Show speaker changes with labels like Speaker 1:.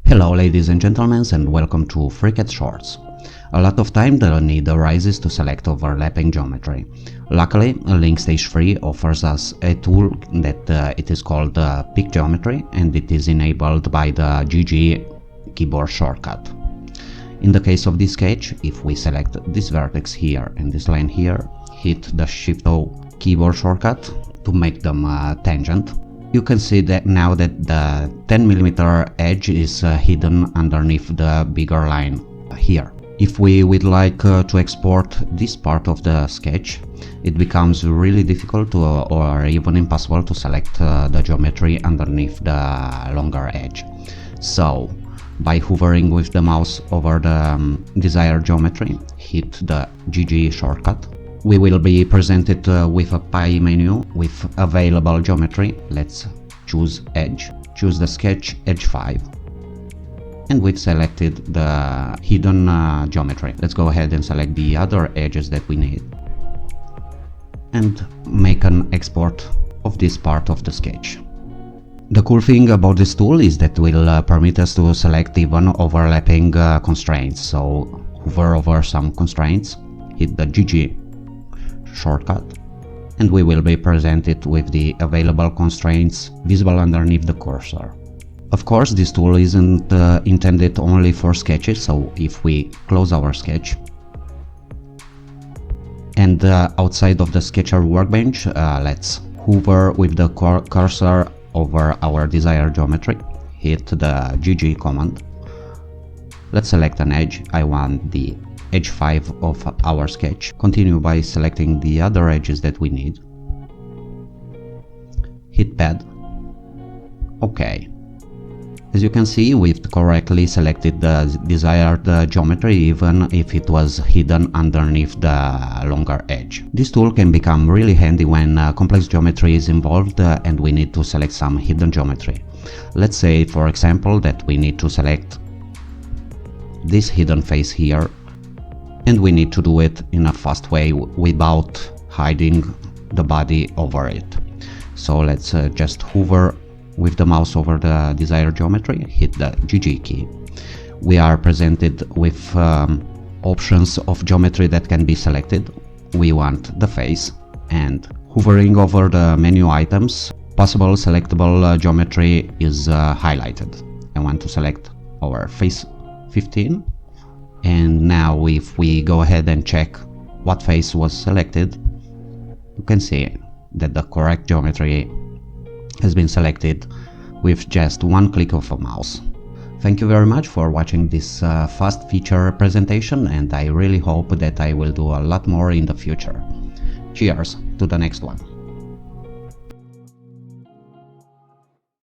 Speaker 1: Hello ladies and gentlemen, and welcome to FreeCAD Shorts. A lot of time the need arises to select overlapping geometry. Luckily, LinkStage3 offers us a tool that it is called Pick Geometry, and it is enabled by the GG keyboard shortcut. In the case of this sketch, if we select this vertex here and this line here, hit the Shift-O keyboard shortcut to make them tangent, you can see that now that the 10mm edge is hidden underneath the bigger line here. If we would like to export this part of the sketch, it becomes really difficult or even impossible to select the geometry underneath the longer edge. So, by hovering with the mouse over the desired geometry, hit the GG shortcut. We will be presented with a pie menu with available geometry. Let's choose edge. Choose the sketch edge 5. And we've selected the hidden geometry. Let's go ahead and select the other edges that we need. And make an export of this part of the sketch. The cool thing about this tool is that it will permit us to select even overlapping constraints. So hover over some constraints, hit the GG shortcut, and we will be presented with the available constraints visible underneath the cursor. Of course, this tool isn't intended only for sketches, so if we close our sketch and outside of the Sketcher workbench, let's hover with the cursor over our desired geometry, hit the GG command. Let's select an edge. I want the edge 5 of our sketch. Continue by selecting the other edges that we need. Hit pad. OK. As you can see, we've correctly selected the desired geometry even if it was hidden underneath the longer edge. This tool can become really handy when complex geometry is involved and we need to select some hidden geometry. Let's say, for example, that we need to select this hidden face here, and we need to do it in a fast way without hiding the body over it. So let's just hover with the mouse over the desired geometry, hit the GG key. We are presented with options of geometry that can be selected. We want the face, and hovering over the menu items, possible selectable geometry is highlighted. I want to select our face 15. And now if we go ahead and check what face was selected, you can see that the correct geometry has been selected with just one click of a mouse. Thank you very much for watching this fast feature presentation, and I really hope that I will do a lot more in the future. Cheers to the next one.